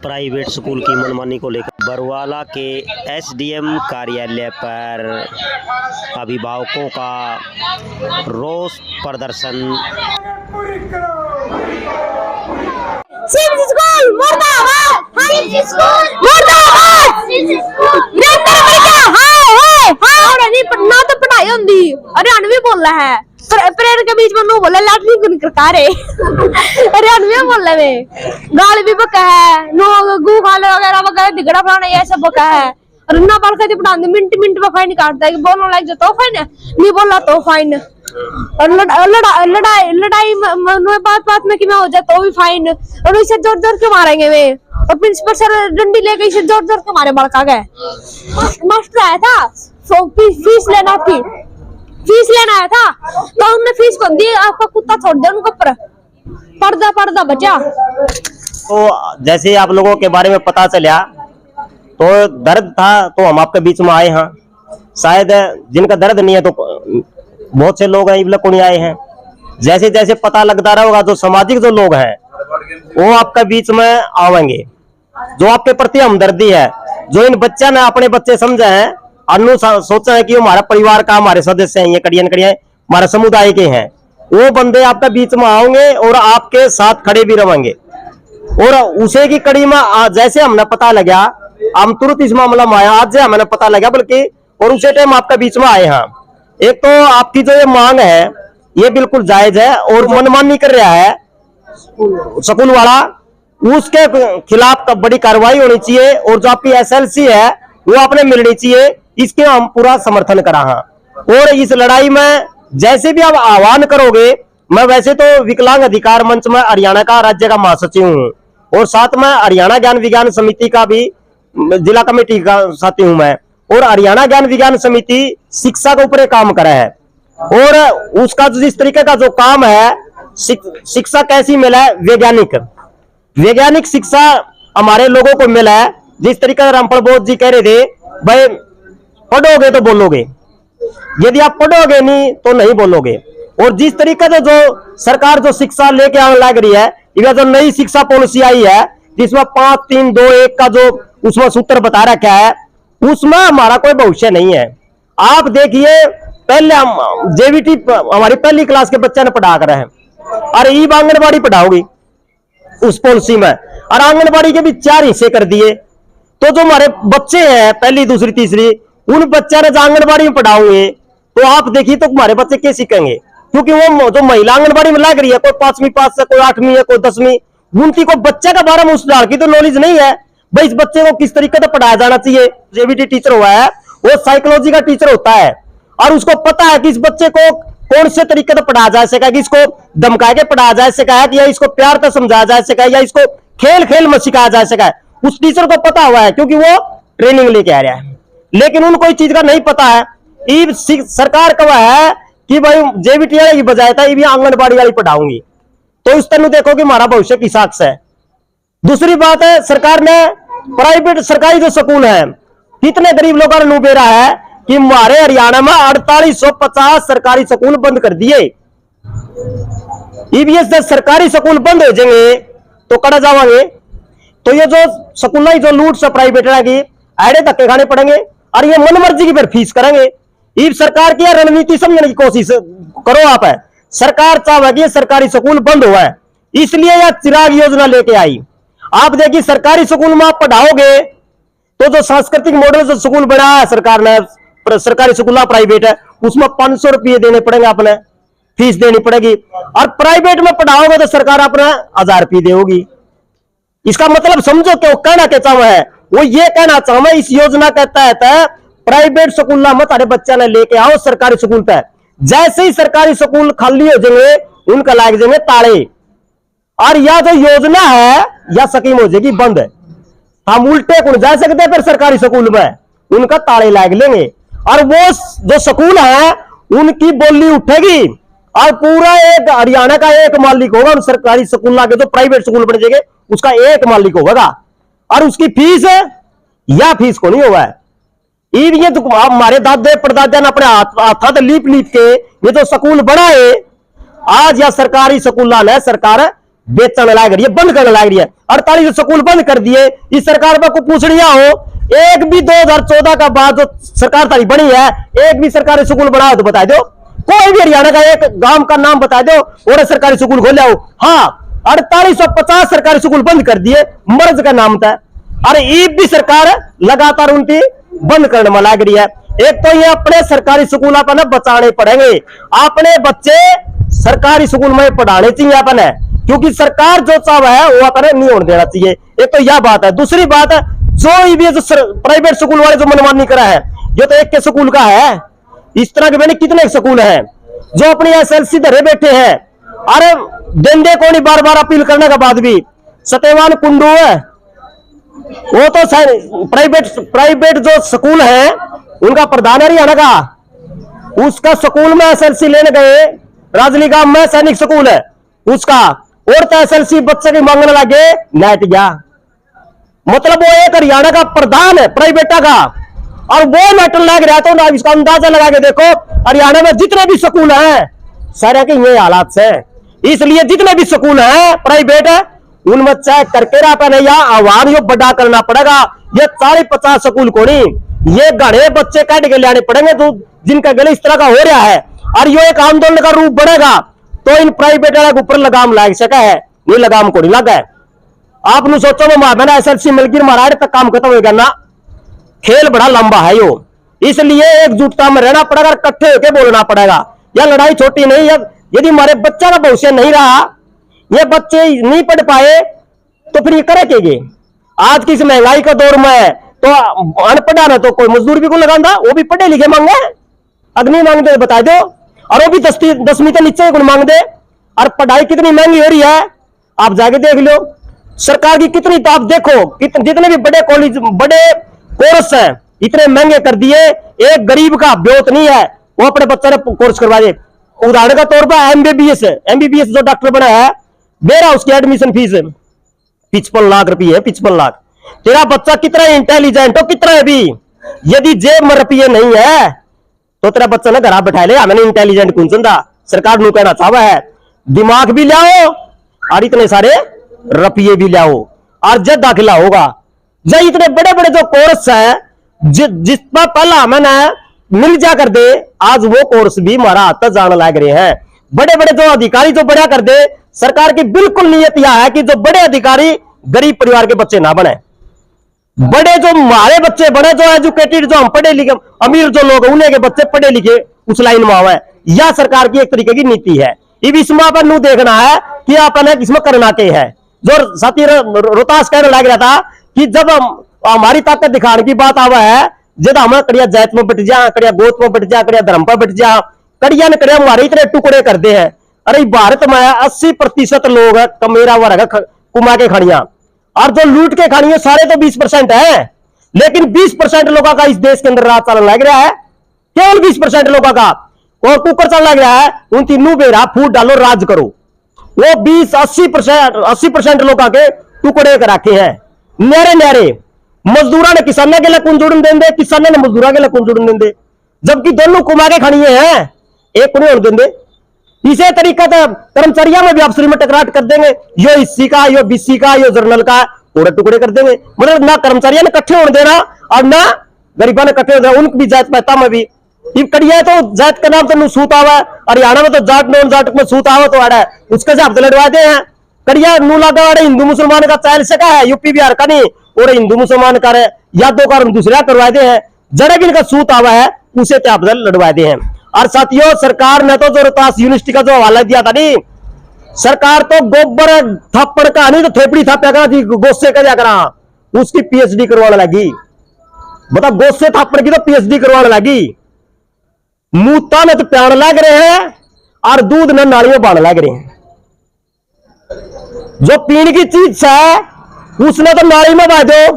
Private school की मनमानी को लेकर बरवाला के एसडीएम कार्यालय पर अभिभावकों का रोष प्रदर्शन। ना तो पढ़ाई होंगी हरियाणवी बोल रहा है प्रेयर के बीच में नो बोला लाडली गुनकार है हरियाणवी बोल रहे गाल भी बका है नो गू खाले वगैरह वगैरह दिगड़ा फलाना ये सब बका है और ना बाल का पढ़ा मिनट मिनट में फाइन काटता है बोलने लग जाता तो फाइन नहीं बोला तो फाइन और लड़ाई बात में कि मैं हो जाता तो भी फाइन और इसे जोर जोर के मारेंगे वे और प्रिंसिपल सर डंडी लेके इसे जोर जोर के मारे बड़का गए मास्टर आया था फीस लेना थी फीस लेना आया था तो उन्होंने फीस को दी आपका कुत्ता छोड़ दिया उनके ऊपर पर्दा बचा। तो जैसे आप लोगों के बारे में पता चला तो दर्द था तो हम आपके बीच में आए हैं। शायद जिनका दर्द नहीं है तो बहुत से लोग हैं इबला कोनी आए हैं। जैसे जैसे पता लगता रहेगा जो सामाजिक जो लोग हैं वो आपके बीच में आवेंगे, जो आपके प्रति हमदर्दी है, जो इन बच्चा ने अपने बच्चे समझे हैं अनु सोचा है कि हमारा परिवार का हमारे सदस्य हैं, ये कड़ियन हमारे समुदाय के हैं, वो बंदे आपके बीच में आओगे और आपके साथ खड़े भी रहेंगे। और उसे की कड़ी में जैसे हमने पता लगा हम तुरंत इस मामला में आया, आज से हमें पता लगा बल्कि और उसे टाइम आपके बीच में आए हैं। एक तो आपकी जो ये मांग है ये बिल्कुल जायज है और मनमानी कर रहा है स्कूल वाला, उसके खिलाफ बड़ी कार्रवाई होनी चाहिए और जो आपकी एसएलसी है वो आपने मिलनी चाहिए, इसके हम पूरा समर्थन करा हैं। और इस लड़ाई में जैसे भी आप आह्वान करोगे, मैं वैसे तो विकलांग अधिकार मंच में हरियाणा का राज्य का महासचिव हूँ और साथ में हरियाणा ज्ञान विज्ञान समिति का भी जिला कमेटी का साथी हूं मैं। और हरियाणा ज्ञान विज्ञान समिति शिक्षा के ऊपर काम करा है और उसका जिस तरीके का जो काम है शिक्षा कैसी मिला है, वैज्ञानिक शिक्षा हमारे लोगों को मिला है। जिस तरीके से रामफल बोध जी कह रहे थे भाई पढ़ोगे तो बोलोगे, यदि आप पढ़ोगे नहीं तो नहीं बोलोगे। और जिस तरीके से जो सरकार जो शिक्षा लेके आने लग रही है, यह जो नई शिक्षा पॉलिसी आई है जिसमें 5, 3, 2, 1 का जो उसमें सूत्र बता रखा है, उसमें हमारा कोई भविष्य नहीं है। आप देखिए पहले हम जेवीटी हमारी पहली क्लास के बच्चे ने पढ़ा कर है और ई आंगनबाड़ी पढ़ाओगी उस पॉलिसी में, और आंगनबाड़ी के भी 4 हिस्से कर दिए। तो जो हमारे बच्चे हैं पहली, दूसरी, तीसरी, उन बच्चा ने जो आंगनबाड़ी में पढ़ाओगे तो आप देखिए तो हमारे बच्चे क्या सीखेंगे, क्योंकि वो जो महिला आंगनबाड़ी में लग रही है, कोई 5वीं पास है, कोई 8वीं है, कोई 10वीं, उनकी को बच्चे का बारे में उस डाल की तो नॉलेज नहीं है भाई इस बच्चे को किस तरीके से पढ़ाया जाना चाहिए। जेबीटी टीचर हुआ है वो साइकोलॉजी का टीचर होता है और उसको पता है कि इस बच्चे को कौन से तरीके से पढ़ाया जा सका, कि इसको धमका के पढ़ाया जा सका है, या इसको प्यार से समझाया जा सका है, या इसको खेल खेल में सिखाया जा सका है। उस टीचर को पता हुआ है क्योंकि वो ट्रेनिंग लेके आ रहा है, लेकिन उनको इस चीज का नहीं पता है। सरकार कहा है कि भाई जेबीटी की बजाय था ये भी आंगनबाड़ी वाली पढ़ाऊंगी, तो इस तरह देखो कि हमारा भविष्य की साक्ष है। दूसरी बात है सरकार ने प्राइवेट सरकारी जो स्कूल है कितने गरीब लोगों ने नूबेरा है कि हमारे हरियाणा में 4850 सरकारी स्कूल बंद कर दिए। ईबीएस जब सरकारी स्कूल बंद हो जाएंगे तो कड़ा जावांगे, तो ये जो स्कूल जो लूट से प्राइवेट की आड़े धक्के खाने पड़ेंगे और ये मनमर्जी की फिर फीस करेंगे। इब सरकार की रणनीति समझने की कोशिश करो आप। है सरकार चाहेगी सरकारी स्कूल बंद हुआ है, इसलिए यह चिराग योजना लेके आई। आप देखिए सरकारी स्कूल में आप पढ़ाओगे तो जो सांस्कृतिक मॉडल जो स्कूल बनाया है सरकार ने, सरकारी स्कूल प्राइवेट है, उसमें 500 रुपये देने पड़ेंगे, अपने फीस देनी पड़ेगी। और प्राइवेट में पढ़ाओगे तो सरकार अपना 1000 रुपये देगी। इसका मतलब समझो कि वो कहना क्या चाह है, वो ये कहना चाह इस योजना के तहत प्राइवेट स्कूल में तारे बच्चा ने लेके आओ सरकारी स्कूल पे। जैसे ही सरकारी स्कूल खाली हो जाएंगे उनका लाग जाएंगे ताले, और यह जो योजना है यह स्कीम हो जाएगी बंद। हम उल्टे को जा सकते हैं फिर सरकारी स्कूल में उनका ताले लाग लेंगे और वो जो स्कूल है उनकी बोली उठेगी और पूरा एक हरियाणा का एक मालिक होगा। सरकारी स्कूल के जो प्राइवेट स्कूल बन जाएंगे उसका एक मालिक होगा और उसकी फीस या फीस को नहीं होगा। ये तो हमारे दादे परदादा ने अपने हाथ लीप लीप के ये जो स्कूल बनाए आज या सरकारी स्कूल सरकार बेचने लग रही है, बंद करने लग रही है। 48 स्कूल बंद कर दिए। इस सरकार पर को पूछनिया हो, एक भी 2014 का बाद जो सरकार तारी बनी है, एक भी सरकारी स्कूल बनाओ तो बता दो। कोई भी हरियाणा का एक गांव का नाम बता दो और सरकारी स्कूल खोल आओ। हाँ, 4850 सरकारी स्कूल बंद कर दिए, मर्ज का नाम था। अरे ये भी सरकार लगातार उनकी बंद करने में लग रही है। एक तो ये अपने सरकारी स्कूल अपन बचाने पड़ेंगे, अपने बच्चे सरकारी स्कूल में पढ़ाने चाहिए अपन है, क्योंकि सरकार जो चाह है वो अपन नहीं होने देना चाहिए। एक तो यह बात है। दूसरी बात, जो भी प्राइवेट स्कूल वाले जो मनमानी करा है, ये तो एक के स्कूल का है। इस तरह के मैंने कितने स्कूल हैं जो अपनी एसएलसी धरे बैठे हैं। अरे देंदे कौन बार बार अपील करने के बाद भी। सत्यवान कुंडू है, वो तो प्राइवेट जो स्कूल है उनका प्रधान हरियाणा का, उसका स्कूल में एसएलसी लेने गए, राजली गांव में सैनिक स्कूल है उसका, और तो एसएलसी बच्चे की मांगने लगे, नेट गया। मतलब वो एक हरियाणा का प्रधान है प्राइवेटा का, और वो मेटल लग रहा। तो इसका अंदाजा लगा के देखो हरियाणा में जितने भी स्कूल हैं सारे के ये हालात से। इसलिए जितने भी स्कूल हैं प्राइवेट है उनमें चेक करके रहा या आह्वान यो बड़ा करना पड़ेगा। ये 40-50 स्कूल को नहीं, ये गढ़े बच्चे काट के लाने पड़ेंगे तो जिनका गले इस तरह का हो रहा है, और यो एक आंदोलन का रूप बनेगा तो इन प्राइवेट वाले के ऊपर लगाम लग सका है। ये लगाम को नहीं लगा है। आपने सोचो वो मैंने एसएलसी मिलकर महाराज तक काम खत्म हो गया ना। खेल बड़ा लंबा है यो, इसलिए एकजुटता में रहना पड़ेगा, इकट्ठे होकर बोलना पड़ेगा। यह लड़ाई छोटी नहीं है। यदि हमारे बच्चा का भविष्य नहीं रहा, ये बच्चे नहीं पढ़ पाए तो फिर ये करेंगे। आज की इस महंगाई का दौर में तो अनपढ़ा ना तो कोई मजदूर भी को लगाता, वो भी पढ़े लिखे मांगे, अग्नि मांगते बता दो, और वो भी 10वीं के नीचे को मांग दे। और पढ़ाई कितनी महंगी हो रही है आप जाके देख लो। सरकार की कितनी, तो आप देखो जितने भी बड़े कॉलेज बड़े कोर्स हैं इतने महंगे कर दिए, एक गरीब का ब्योत नहीं है वो अपने बच्चे ने कोर्स करवा दे। उदाहरण का तौर पर एमबीबीएस जो डॉक्टर बना है, मेरा उसकी एडमिशन फीस 55 लाख रुपये है। 55 लाख। तेरा बच्चा कितना इंटेलिजेंट हो, कितना है भी, यदि जेब में रुपये नहीं है तो तेरा बच्चा ना घर बैठा ले, मैंने इंटेलिजेंट कौन चंदा। सरकार नु कहना चाहवा है दिमाग भी लाओ और इतने सारे रुपये भी लाओ, और जब दाखिला होगा जब इतने बड़े बड़े जो कोर्स है जिस पर पहला मैंने मिल जा कर दे, आज वो कोर्स भी हमारा हाथ जाने लग रहे हैं। बड़े बड़े जो अधिकारी जो बढ़िया कर दे, सरकार की बिल्कुल नीयत यह है कि जो बड़े अधिकारी गरीब परिवार के बच्चे ना बने, बड़े जो हमारे बच्चे बड़े जो एजुकेटेड जो हम पढ़े लिखे अमीर जो लोग उन्हें के बच्चे पढ़े लिखे उस लाइन में आवे। यह सरकार की एक तरीके की नीति है। इसमें अपन नू देखना है कि अपन इसमें करना क्या है। जो साथी रोहतास कहने लग रहा था कि जब हमारी ताकत दिखाने की बात आवा है, जब हम कड़िया जात में बट जा, कड़िया गोत में बट जा, कड़िया धर्म पर बट जा, कड़िया ने कड़िया हमारे इतने टुकड़े कर दे हैं। अरे भारत में 80% लोग कमेरा वर्ग कुमा के खड़िया, और जो लूट के खानी सारे तो 20% है, लेकिन 20% लोगों का इस देश के अंदर राज चलने लग रहा है। केवल 20% लोगों का और कुकर चलने लग रहा है। उन तीनों बेरा फूट डालो राज करो। वो 80% लोगों के टुकड़े कर रखे हैं। न्यारे न्यारे मजदूरा ने किसानों के लिए कौन जुड़न देंगे, किसानों ने मजदूरा के लिए कौन जुड़न देंगे, जबकि दोनों कुमा के खड़िए हैं, एक को नहीं होने देंगे। इसे तरीका तो कर्मचारियों में भी आपसी में टकराट कर देंगे, यो इसी का, यो बीसी का, यो जर्नल का, पूरे टुकड़े कर देंगे। मतलब ना कर्मचारियों ने इकट्ठे होने देना और ना गरीबा ने इकट्ठे होने देना। उनकी भी जात पाता में भी कड़िया तो जात का नाम तो सूत आवा, हरियाणा में तो जाट नॉन जाट में सूत आवा तो आड़ा है, उसका से हफ्ते लड़वाते हैं। कड़िया नू लगा आड़े हिंदू मुसलमान का चाल सका है, यूपी बिहार का नहीं, और हिंदू मुसलमान का या दो कारण दूसरा करवाते हैं। जड़े भी इनका सूत आवा है उसे हफ्ते लड़वाते हैं। और साथियों सरकार ने तो जो रोहतास यूनिवर्सिटी का जो हवाला दिया था नहीं, सरकार तो गोबर थप्पड़ का नहीं तो थेपड़ी थप्पा करा थी, गोस्से का जा करा उसकी पीएचडी करवाने लगी। बता गोस्से थप्पड़ की तो पीएचडी करवाने लगी। मूता में तो प्याण लग रहे हैं और दूध में नालियों बाढ़ लग रहे हैं। जो पीने की चीज है उसने तो नाली में बहा दो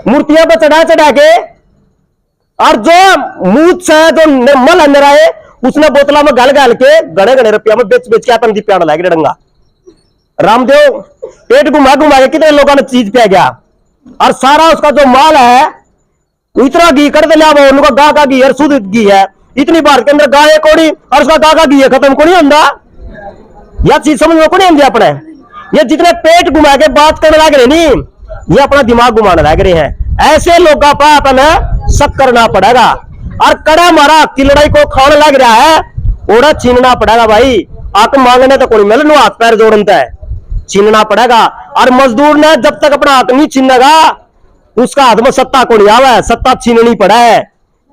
मूर्तियों पर चढ़ा चढ़ा के, और जो मूत से जो मल अंदर आए उसने बोतला में गल गल के गड़े गड़े रुपया में बेच बेच के अपन प्याण लग रहे डंगा। रामदेव पेट घुमा घुमा के कितने लोगों ने चीज पिया गया, और सारा उसका जो माल है इतना घी कर दे लिया वो उनका गा का घी और शुद्ध घी है। इतनी बार के अंदर गाय कोड़ी और उसका गा का घी है खत्म को नहीं होता। यह चीज समझ में को नहीं आती अपने। ये जितने पेट घुमा के बात करने लग रहे नहीं, ये अपना दिमाग घुमाने लग रहे हैं। ऐसे लोगों पर अपन शक करना पड़ेगा। और कड़ा मारा की लड़ाई को खाने लग रहा है, ओड़ा छीनना पड़ेगा भाई। आक मांगने तो कोई मिल नो, हाथ पैर जोड़ता है, छीनना पड़ेगा। और मजदूर ने जब तक अपना हाथ नहीं छीनेगा उसका हाथ में सत्ता को नहीं आवा है, सत्ता छीननी पड़ा है।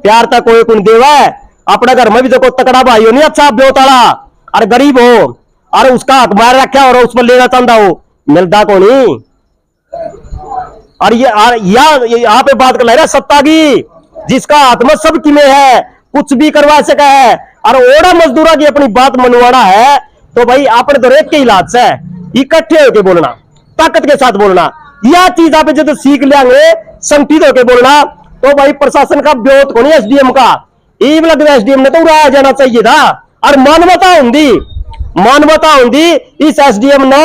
प्यार तक कोई कुछ देवा है। अपने घर में भी देखो तकड़ा भाई हो नहीं अच्छा ब्योताड़ा और गरीब हो और उसका हक मार रखा और उस पर लेना चाहता हो, मिलता को नहीं। और ये यहाँ पे बात कर ले रहा सत्ता की, जिसका हाथ में सब किमे है, कुछ भी करवा सका है। और ओड़ा मजदूरा की अपनी बात मनवाना है तो भाई आपने तो एक के इलाज से इकट्ठे होके बोलना, ताकत के साथ बोलना। यह चीज आप जब सीख लेंगे संगठित होके बोलना तो भाई प्रशासन का ब्योत को नहीं, एसडीएम का ईब लग एसडीएम ने तो उड़ाया जाना चाहिए था। और मानवता होंगी इस एसडीएम ने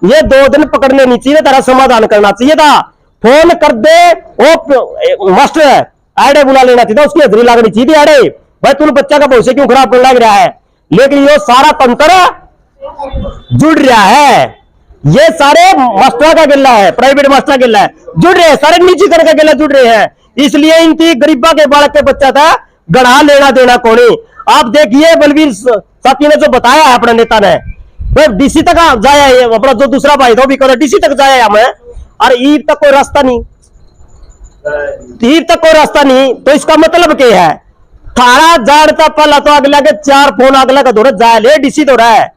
ये 2 दिन पकड़ने नहीं चाहिए, तेरा समाधान करना चाहिए था। फोन कर दे वो मास्टर है आड़े बुला लेना चाहिए था, उसकी हाजिरी लागनी चाहिए थी। आड़े भाई तूने बच्चा का भविष्य क्यों खराब करने लग रहा है। लेकिन ये सारा तंत्र जुड़ रहा है, ये सारे मास्टर का गिल्ला है, प्राइवेट मास्टर का गिल्ला है, जुड़ रहे हैं सारे निजी कर का गिल्ला जुड़ रहे हैं। इसलिए इनकी गरीबा के बालक के बच्चा था गढ़ा लेना देना कोनी। आप देखिए बलवीर साथी ने जो बताया है अपने नेता ने, भाई डीसी तक जाया है, अपना जो दूसरा भाई था भी करो डीसी तक जाया हमें, और ईद तक कोई रास्ता नहीं, ईद तक कोई रास्ता नहीं। तो इसका मतलब क्या है, थारा जानता पहला तो अगला के 4 फोन अगला का दौरा जाए ले डीसी दौरा है,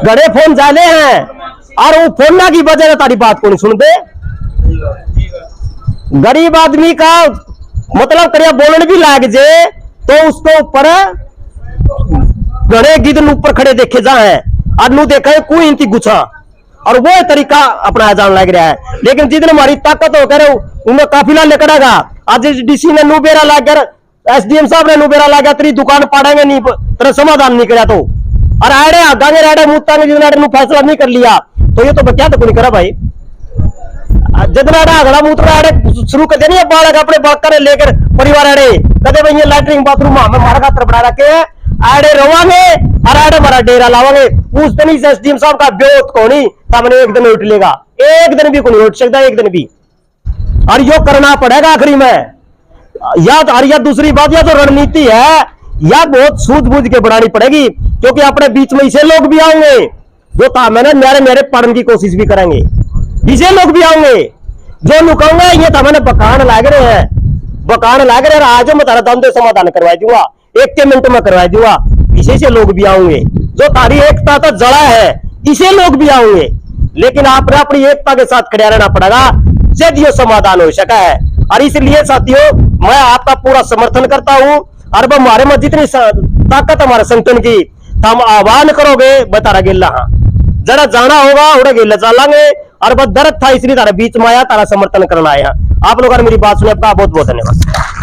गड़े फोन जाले हैं और वो फोन ना की वजह तारी बात को नहीं सुनते। गरीब आदमी का मतलब करिया बोलने भी लाग जे तो उसको ऊपर गड़े गिदन ऊपर खड़े देखे जा है और नू देखा है कोई इनकी गुच्छा, और वो तरीका अपना जान लग रहा है। लेकिन जितने हमारी ताकत होकर उन्हें काफिला लेकर आएगा। आज डीसी ने नुबेरा लाकर, एसडीएम साहब ने नुबेरा लाकर तेरी दुकान पाड़ेंगे नहीं, तेरा समाधान नहीं करा तो, और आड़े आगांगे राड़े मुतांगे जितना फैसला नहीं कर लिया तो ये तो क्या तो नहीं करा भाई। जितना अगड़ा मूत्र आड़े शुरू कर देनी बालक अपने बड़कर लेकर परिवार आड़े कदे भाई लैट्रिन बाथरूम हमें मारा खातर बना रखे आड़े रवांगे और आड़े हमारा डेरा लावांगे। उस दिन इस एसडीएम साहब का ब्योत को नहीं सामने एक दिन उठ लेगा, एक दिन भी को नहीं उठ सकता, एक दिन भी। और यो करना पड़ेगा आखिरी में। या दूसरी बात, या जो रणनीति है या बहुत सूझबूझ के बढ़ानी पड़ेगी, क्योंकि अपने बीच में इसे लोग भी आएंगे जो था मैंने मेरे पढ़ने की कोशिश भी करेंगे, इसे लोग भी आएंगे जो लुकाऊंगा ये था मैंने बकान लाग रहे हैं, बकान लाग रहे हैं। आज मैं तारा दंदे समाधान करवा दूंगा, 1 मिनट में करवा दूंगा। इसे से लोग भी आएंगे जो तारी एकता तो जड़ा है, इसे लोग भी आएंगे। लेकिन आपने अपनी एकता के साथ खड़ा रहना पड़ेगा जब ये समाधान हो सका है। और इसलिए साथियों मैं आपका पूरा समर्थन करता हूं। और हमारे में जितनी ताकत हमारे संगठन की हम आह्वान करोगे बतारा गिल्ला, हाँ जरा जाना होगा उड़ा गिल्ला चलांगे। और बस दर्द था इसलिए तारा बीच में आया, तारा समर्थन करना आया। आप लोगों ने मेरी बात सुने, आपका बहुत बहुत धन्यवाद।